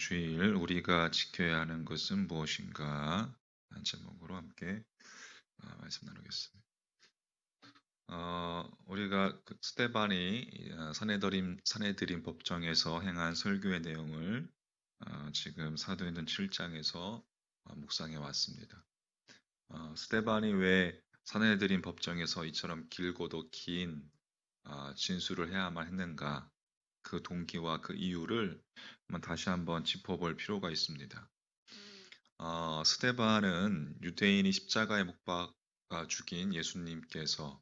주일 우리가 지켜야 하는 것은 무엇인가? 한 제목으로 함께 말씀 나누겠습니다. 우리가 스데반이 사내들인 법정에서 행한 설교의 내용을 지금 사도행전 7장에서 묵상해 왔습니다. 스데반이 왜 사내들인 법정에서 이처럼 길고도 긴 진술을 해야만 했는가? 그 동기와 그 이유를 다시 한번 짚어볼 필요가 있습니다. 스데반은 유대인이 십자가에 못 박아 죽인 예수님께서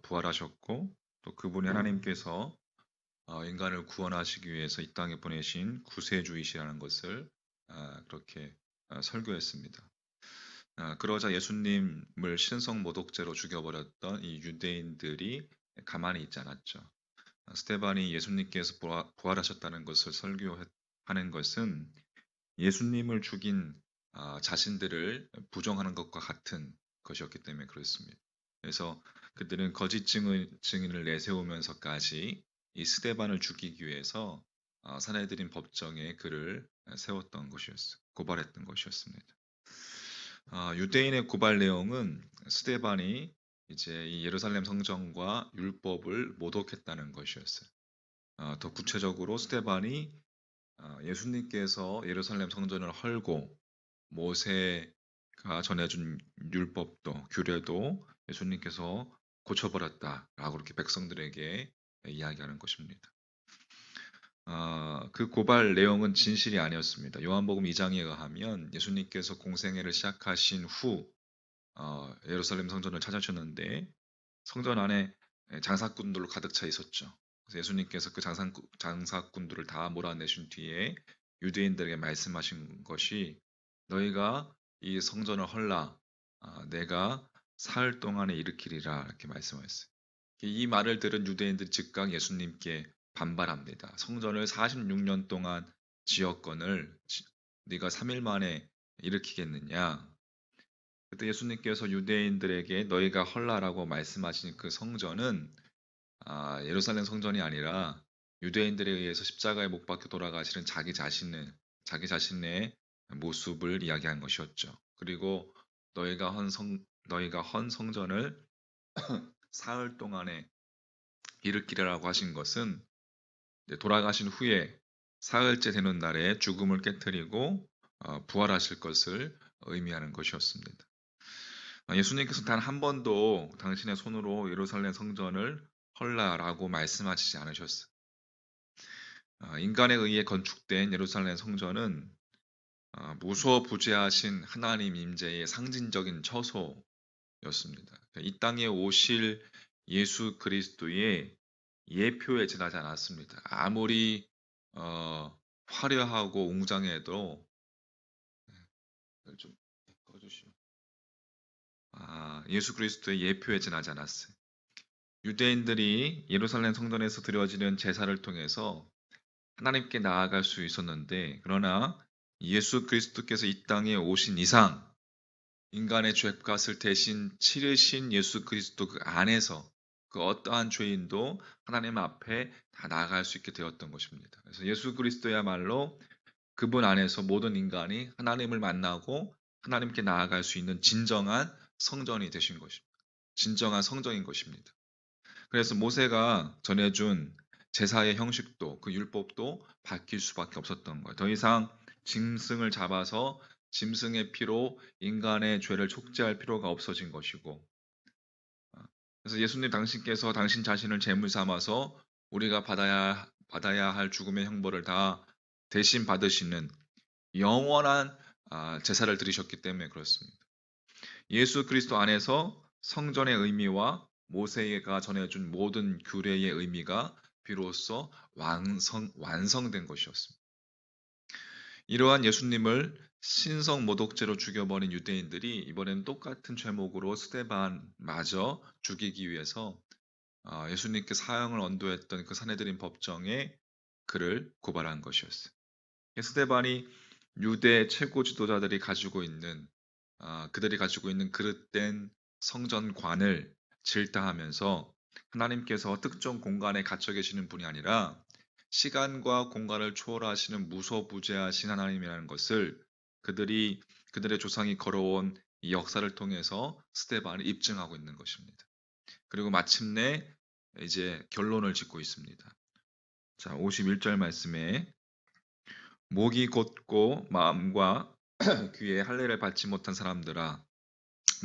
부활하셨고, 또 그분이 하나님께서 인간을 구원하시기 위해서 이 땅에 보내신 구세주이시라는 것을 그렇게 설교했습니다. 그러자 예수님을 신성 모독죄로 죽여버렸던 이 유대인들이 가만히 있지 않았죠. 스데반이 예수님께서 부활하셨다는 것을 설교하는 것은 예수님을 죽인 자신들을 부정하는 것과 같은 것이었기 때문에 그렇습니다. 그래서 그들은 거짓 증인을 내세우면서까지 이 스데반을 죽이기 위해서 사내들인 법정에 그를 세웠던 것이었어요. 고발했던 것이었습니다. 유대인의 고발 내용은 스데반이 이제 이 예루살렘 성전과 율법을 모독했다는 것이었어요. 더 구체적으로 스데반이 예수님께서 예루살렘 성전을 헐고 모세가 전해준 율법도 규례도 예수님께서 고쳐버렸다라고 이렇게 백성들에게 이야기하는 것입니다. 그 고발 내용은 진실이 아니었습니다. 요한복음 2장에 의하면 예수님께서 공생애를 시작하신 후 예루살렘 성전을 찾아주셨는데 성전 안에 장사꾼들로 가득 차 있었죠. 그래서 예수님께서 그 장사꾼들을 다 몰아내신 뒤에 유대인들에게 말씀하신 것이 너희가 이 성전을 헐라 내가 사흘 동안에 일으키리라 이렇게 말씀하셨어요. 이 말을 들은 유대인들이 즉각 예수님께 반발합니다. 성전을 46년 동안 지었건을 네가 3일 만에 일으키겠느냐? 그때 예수님께서 유대인들에게 너희가 헐라라고 말씀하신 그 성전은 예루살렘 성전이 아니라 유대인들에 의해서 십자가에 못 박혀 돌아가시는 자기 자신의 모습을 이야기한 것이었죠. 그리고 너희가 헌 성전을 사흘 동안에 일으키라고 하신 것은 돌아가신 후에 사흘째 되는 날에 죽음을 깨뜨리고 부활하실 것을 의미하는 것이었습니다. 예수님께서 단 한 번도 당신의 손으로 예루살렘 성전을 헐라라고 말씀하시지 않으셨어요. 인간에 의해 건축된 예루살렘 성전은 무소부재하신 하나님 임재의 상징적인 처소였습니다. 이 땅에 오실 예수 그리스도의 예표에 지나지 않았습니다. 아무리 화려하고 웅장해도 좀 꺼주시오. 예수 그리스도의 예표에 지나지 않았어요. 유대인들이 예루살렘 성전에서 드려지는 제사를 통해서 하나님께 나아갈 수 있었는데, 그러나 예수 그리스도께서 이 땅에 오신 이상 인간의 죄값을 대신 치르신 예수 그리스도 그 안에서 그 어떠한 죄인도 하나님 앞에 다 나아갈 수 있게 되었던 것입니다. 그래서 예수 그리스도야말로 그분 안에서 모든 인간이 하나님을 만나고 하나님께 나아갈 수 있는 진정한 성전이 되신 것입니다. 진정한 성전인 것입니다. 그래서 모세가 전해준 제사의 형식도 그 율법도 바뀔 수밖에 없었던 거예요. 더 이상 짐승을 잡아서 짐승의 피로 인간의 죄를 촉지할 필요가 없어진 것이고, 그래서 예수님 당신께서 당신 자신을 제물 삼아서 우리가 받아야 할 죽음의 형벌을 다 대신 받으시는 영원한 제사를 드리셨기 때문에 그렇습니다. 예수 그리스도 안에서 성전의 의미와 모세가 전해준 모든 규례의 의미가 비로소 완성된 것이었습니다. 이러한 예수님을 신성 모독죄로 죽여버린 유대인들이 이번엔 똑같은 죄목으로 스데반마저 죽이기 위해서 예수님께 사형을 언도했던 그 사내들인 법정에 그를 고발한 것이었어요. 스데반이 유대 최고 지도자들이 그들이 가지고 있는 그릇된 성전관을 질타하면서 하나님께서 특정 공간에 갇혀 계시는 분이 아니라 시간과 공간을 초월하시는 무소부재하신 하나님이라는 것을 그들의 조상이 걸어온 이 역사를 통해서 스데반이 입증하고 있는 것입니다. 그리고 마침내 이제 결론을 짓고 있습니다. 자, 51절 말씀에 목이 곧고 마음과 귀에 할례를 받지 못한 사람들아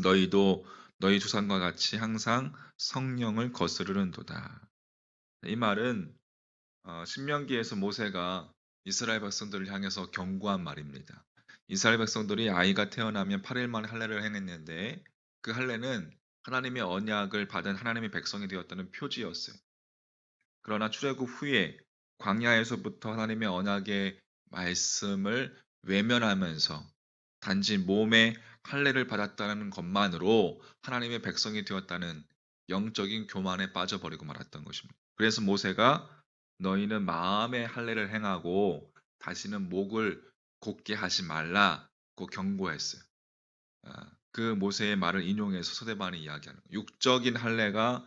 너희도 너희 조상과 같이 항상 성령을 거스르는도다. 이 말은 신명기에서 모세가 이스라엘 백성들을 향해서 경고한 말입니다. 이스라엘 백성들이 아이가 태어나면 8일 만에 할례를 행했는데 그 할례는 하나님의 언약을 받은 하나님의 백성이 되었다는 표지였어요. 그러나 출애굽 후에 광야에서부터 하나님의 언약의 말씀을 외면하면서 단지 몸에 할례를 받았다는 것만으로 하나님의 백성이 되었다는 영적인 교만에 빠져버리고 말았던 것입니다. 그래서 모세가 너희는 마음의 할례를 행하고 다시는 목을 곧게 하지 말라고 경고했어요. 그 모세의 말을 인용해서 서대반이 이야기하는 거예요. 육적인 할례가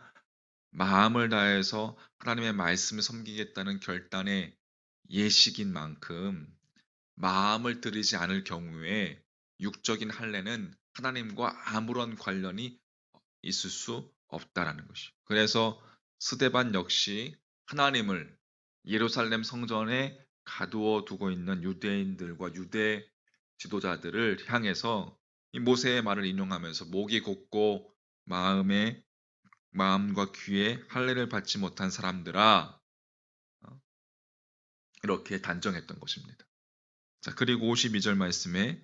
마음을 다해서 하나님의 말씀을 섬기겠다는 결단의 예식인 만큼 마음을 들이지 않을 경우에 육적인 할례는 하나님과 아무런 관련이 있을 수 없다라는 것이죠. 그래서 스데반 역시 하나님을 예루살렘 성전에 가두어 두고 있는 유대인들과 유대 지도자들을 향해서 이 모세의 말을 인용하면서 목이 곧고 마음과 귀에 할례를 받지 못한 사람들아 이렇게 단정했던 것입니다. 자, 그리고 52절 말씀에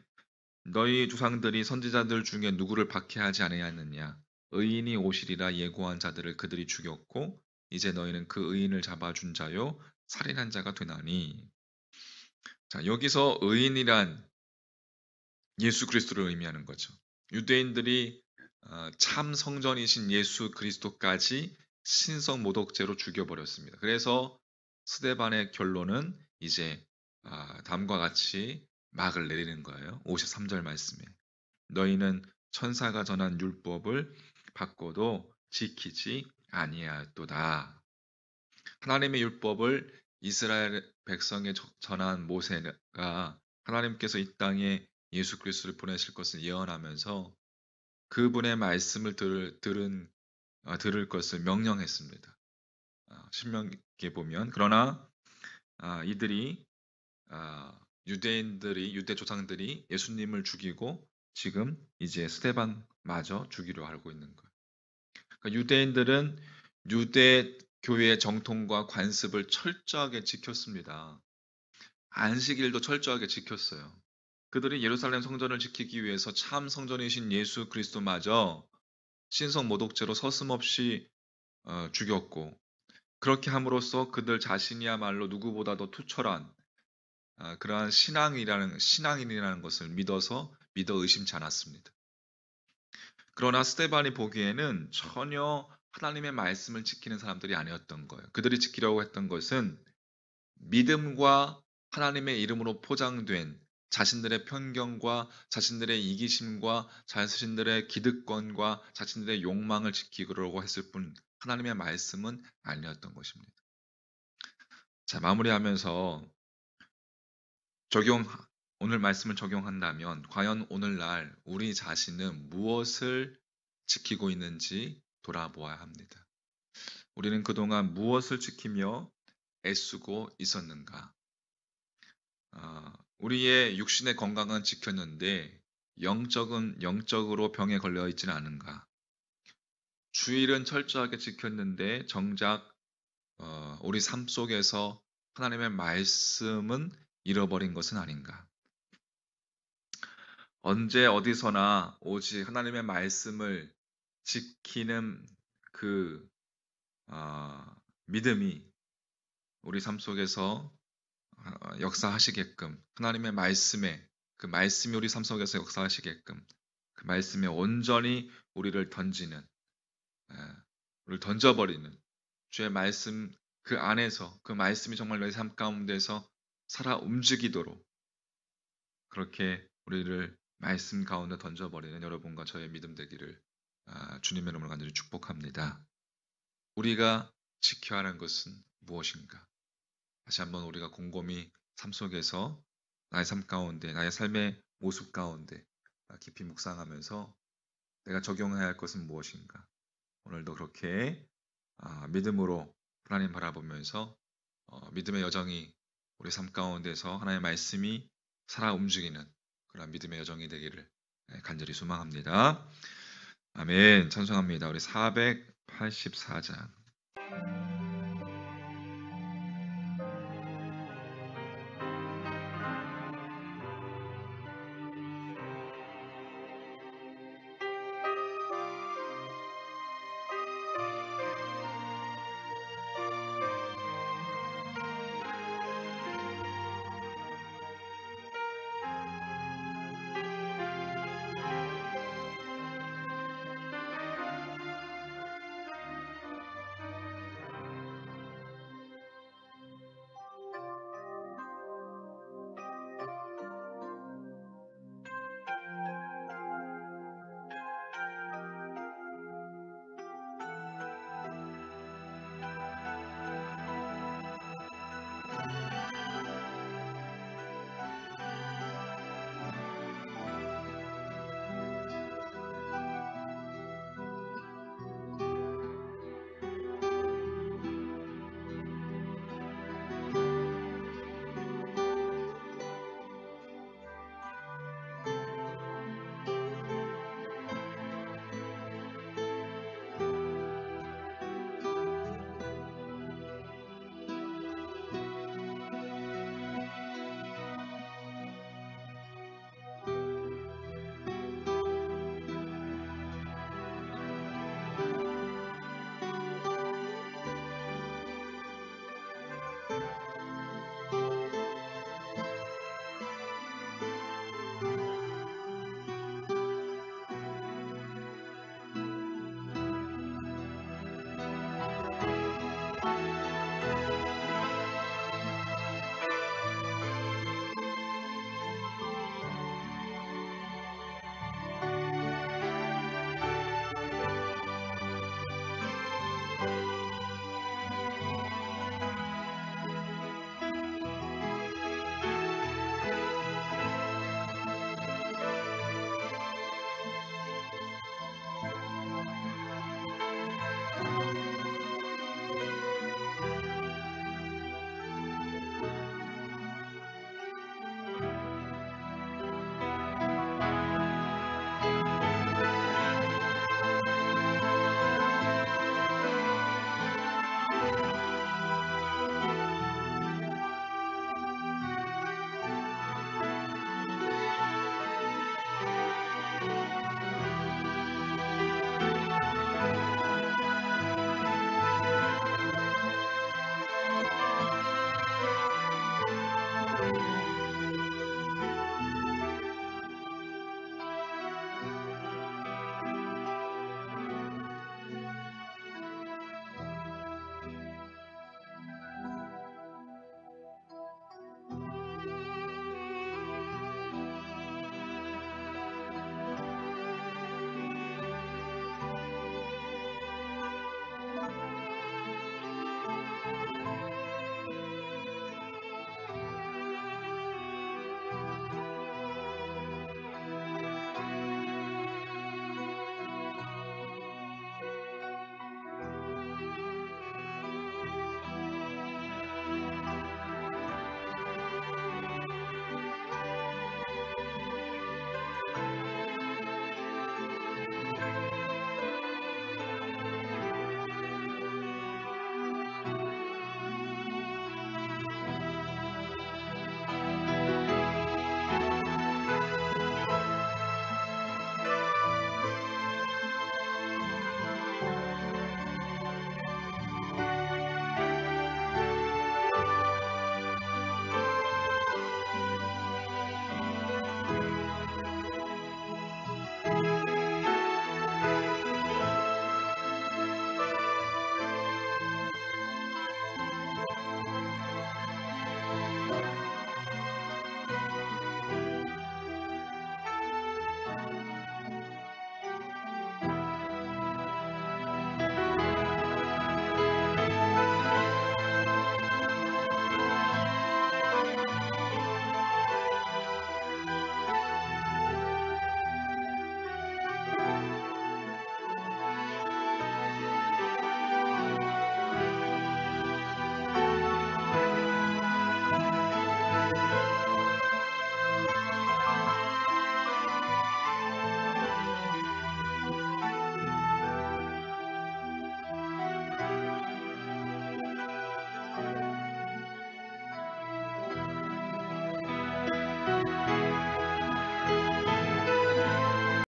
너희 조상들이 선지자들 중에 누구를 박해하지 아니하였느냐 의인이 오시리라 예고한 자들을 그들이 죽였고 이제 너희는 그 의인을 잡아준 자요 살인한 자가 되나니. 자, 여기서 의인이란 예수 그리스도를 의미하는 거죠. 유대인들이 참 성전이신 예수 그리스도까지 신성 모독죄로 죽여버렸습니다. 그래서 스데반의 결론은 이제 다음과 같이 막을 내리는 거예요. 53절 말씀에 너희는 천사가 전한 율법을 받고도 지키지 아니하였도다. 하나님의 율법을 이스라엘 백성에 전한 모세가 하나님께서 이 땅에 예수 그리스도를 보내실 것을 예언하면서 그분의 말씀을 들을 것을 명령했습니다. 신명기에 보면 그러나 이들이 유대 조상들이 예수님을 죽이고 지금 이제 스데반마저 죽이려 하고 있는 거예요. 그러니까 유대인들은 유대 교회의 정통과 관습을 철저하게 지켰습니다. 안식일도 철저하게 지켰어요. 그들이 예루살렘 성전을 지키기 위해서 참 성전이신 예수 그리스도마저 신성 모독죄로 서슴없이 죽였고 그렇게 함으로써 그들 자신이야말로 누구보다도 투철한 그러한 신앙인이라는 것을 믿어 의심치 않았습니다. 그러나 스데반이 보기에는 전혀 하나님의 말씀을 지키는 사람들이 아니었던 거예요. 그들이 지키려고 했던 것은 믿음과 하나님의 이름으로 포장된 자신들의 편견과 자신들의 이기심과 자신들의 기득권과 자신들의 욕망을 지키려고 했을 뿐 하나님의 말씀은 아니었던 것입니다. 자, 마무리하면서 오늘 말씀을 적용한다면 과연 오늘날 우리 자신은 무엇을 지키고 있는지 돌아보아야 합니다. 우리는 그동안 무엇을 지키며 애쓰고 있었는가? 우리의 육신의 건강은 지켰는데 영적으로 병에 걸려 있지는 않은가? 주일은 철저하게 지켰는데 정작 우리 삶 속에서 하나님의 말씀은 잃어버린 것은 아닌가? 언제 어디서나 오직 하나님의 말씀을 지키는 그 믿음이 우리 삶 속에서 역사하시게끔 하나님의 그 말씀이 우리 삶 속에서 역사하시게끔 그 말씀에 온전히 우리를 던져버리는 주의 말씀 그 안에서 그 말씀이 정말 내 삶 가운데서 살아 움직이도록 그렇게 우리를 말씀 가운데 던져버리는 여러분과 저의 믿음 되기를 주님의 이름으로 간절히 축복합니다. 우리가 지켜야 하는 것은 무엇인가? 다시 한번 우리가 곰곰이 삶 속에서 나의 삶 가운데, 나의 삶의 모습 가운데 깊이 묵상하면서 내가 적용해야 할 것은 무엇인가? 오늘도 그렇게 믿음으로 하나님 바라보면서 믿음의 여정이 우리 삶 가운데서 하나님의 말씀이 살아 움직이는 그런 믿음의 여정이 되기를 간절히 소망합니다. 아멘. 찬송합니다. 우리 484장.